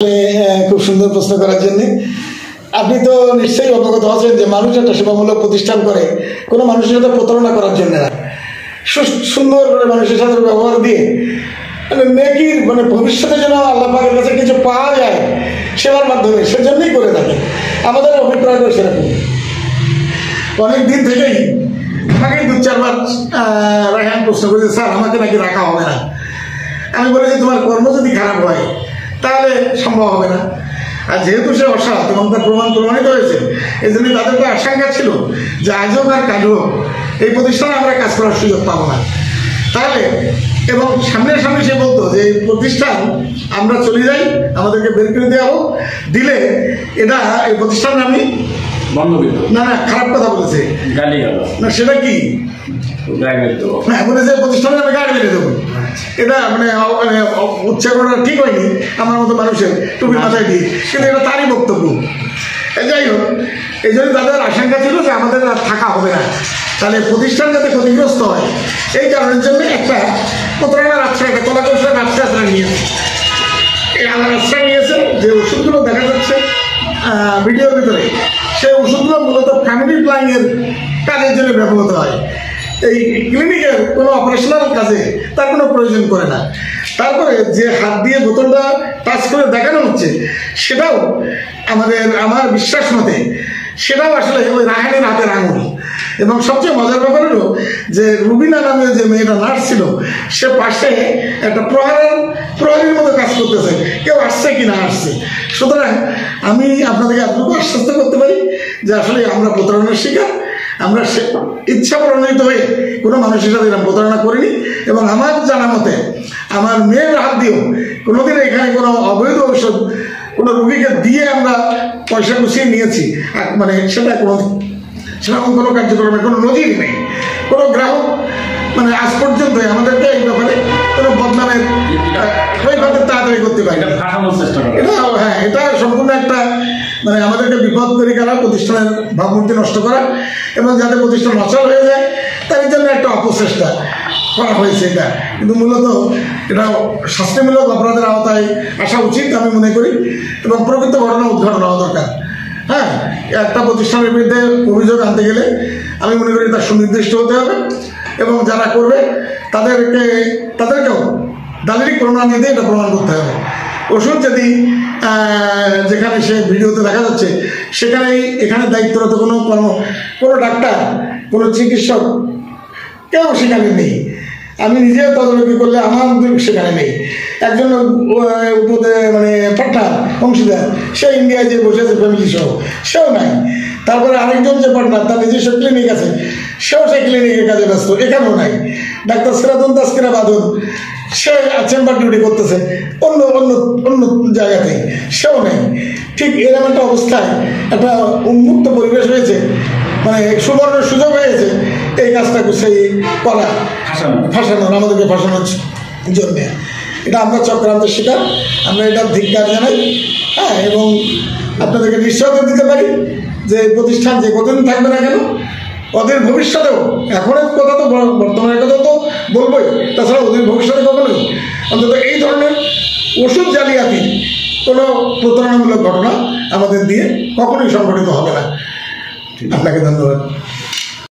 খুব সুন্দর প্রশ্ন করার জন্য। আপনি তো নিশ্চয়ই অবগত আছেন যে মানুষ একটা সেবামূলক প্রতিষ্ঠান করে কোনো মানুষের সাথে প্রতারণা করার জন্য না, সুন্দর করে মানুষের সাথে ব্যবহার দিয়ে নেকির ভবিষ্যতে যেন আল্লাহ পাকের কাছে কিছু পাওয়া যায় সেবার মাধ্যমে, সেজন্যই করে থাকে। আমাদের অভিপ্রায় সেরকম। অনেক দিন থেকেই আমাকে 2-4 বার রায়হান প্রশ্ন করেছে, স্যার আমাকে নাকি রাখা হবে না। আমি বলি যে তোমার কর্ম যদি খারাপ হয় তাহলে সম্ভব হবে না। আর যেহেতু সে অসৎ এবং তার প্রমাণিত হয়েছে, এই জন্য তাদের তো আশঙ্কা ছিল যে আজ হোক আর কাজ হোক এই প্রতিষ্ঠানে আমরা কাজ করার সুযোগ পাবো না। তাহলে এবং সামনে সে বলতো যে এই প্রতিষ্ঠান আমরা চলে যাই, আমাদেরকে বের করে দেওয়া হোক, দিলে এটা এই প্রতিষ্ঠানে আমি না খারাপ কথা বলেছে, না সেটা কি বলেছে প্রতিষ্ঠানে আমি গাড়ি মেরে দেবো। এটা উচ্চারণটা ঠিক হয়নি আমার মতো মানুষের টুপি মাথায় দিয়ে, কিন্তু এটা তারই বক্তব্য। যাই হোক, এই জন্য তাদের আশঙ্কা ছিল যে আমাদের আর থাকা হবে না, তাহলে প্রতিষ্ঠান যাতে ক্ষতিগ্রস্ত হয় এই কারণের জন্য একটা প্রতারণার আশ্রয়, একটা কলাকৌশলের আশ্রয় নিয়েছে। এই আমার আশ্রয় নিয়েছে যে ওষুধগুলো দেখা যাচ্ছে ভিডিওর ভিতরে, সেই ওষুধগুলো মূলত ফ্যামিলি প্ল্যানিংয়ের কাজের জন্য ব্যবহৃত হয়। এই ক্লিনিকের কোনো অপারেশনাল কাজে তার কোনো প্রয়োজন করে না। তারপরে যে হাত দিয়ে বোতলটা টাচ করে দেখানো হচ্ছে সেটাও আমার বিশ্বাস মতে সেটাও আসলে ওই রায়হানের হাতের আঙুল। এবং সবচেয়ে মজার ব্যাপার হলো যে রুবিনা নামে যে মেয়েটা নার্স ছিল, সে পাশে একটা প্রহরীর মতো কাজ করতেছে, কেউ আসছে কি না আসছে। সুতরাং আমি আপনাদেরকে এতটুকু আশ্বস্ত করতে পারি যে আসলে আমরা প্রতারণার শিকার, আমরা ইচ্ছা প্রণোদিত হয়ে কোনো মানুষের সাথে এরকম প্রতারণা করিনি। এবং আমার জানা মতে আমার মেয়ের হাত দিয়েও কোনোদিন এখানে কোনো অবৈধ ঔষধ কোনো রুগীকে দিয়ে আমরা পয়সা গুছিয়ে নিয়েছি সেরকম কোনো কার্যক্রমে কোনো নজির নেই। কোনো গ্রাহক আজ পর্যন্ত আমাদেরকে এই ব্যাপারে কোনো বদনামের তাড়াতাড়ি করতে পারি এটা। হ্যাঁ, এটা সম্পূর্ণ একটা আমাদেরকে বিপদ তৈরি করা, প্রতিষ্ঠানের ভাবমূর্তি নষ্ট করা এবং যাতে প্রতিষ্ঠান অচল হয়ে যায় তার জন্য একটা অপচেষ্টা করা হয়েছে এটা। কিন্তু মূলত এটা শাস্তিমূলক অপরাধের আওতায় আসা উচিত আমি মনে করি, এবং প্রকৃত ঘটনা উদ্ঘাটন হওয়া দরকার। হ্যাঁ, একটা প্রতিষ্ঠানের বিরুদ্ধে অভিযোগ আনতে গেলে আমি মনে করি তার সুনির্দিষ্ট হতে হবে, এবং যারা করবে তাদেরকেও দালিলিক প্রমাণ দিয়ে এটা প্রমাণ করতে হবে। ওষুধ যদি যেখানে সে ভিডিওতে দেখা যাচ্ছে এখানে দায়িত্বরত কোনো ডাক্তার, কোনো চিকিৎসক কেউ সেখানে নেই। আমি নিজেও তদারকি করলে আমার সেখানে নেই। একজন পার্টনার অংশীদার সে ইন্ডিয়ায় যে বসে আছে ফ্যামিলি সহ, সেও নাই। তারপরে আরেকজন যে পার্টনার তার নিজস্ব ক্লিনিক আছে, সেও সেই ক্লিনিকের কাজে ব্যস্ত, এখানেও নাই। ডাক্তার সিরাজুল তাসকিরা বাদল সে চেম্বার ডিউটি করতেছে অন্য জায়গাতে, সেও নেই। ঠিক এরকম একটা অবস্থায় একটা উন্মুক্ত পরিবেশ হয়েছে, সুবর্ণ সুযোগ হয়েছে এই কাজটা সেই করা, ফাঁসানোর, আমাদেরকে ফাঁসানোর জন্যে। এটা আমরা চক্রান্তের শিকার, আমরা এটা ধিক্কার জানাই। হ্যাঁ, এবং আপনাদেরকে নিশ্চয়তা দিতে পারি যে এই প্রতিষ্ঠান যে কতদিন থাকবে না কেন, ওদের ভবিষ্যতেও, এখনের কথা তো বর্তমানের কথা তো বলবোই, তাছাড়া ওদের ভবিষ্যতে কখনোই অন্তত এই ধরনের ওষুধ জালিয়াতি কোনো প্রতারণামূলক ঘটনা আমাদের দিয়ে কখনোই সংঘটিত হবে না। আপনাকে ধন্যবাদ।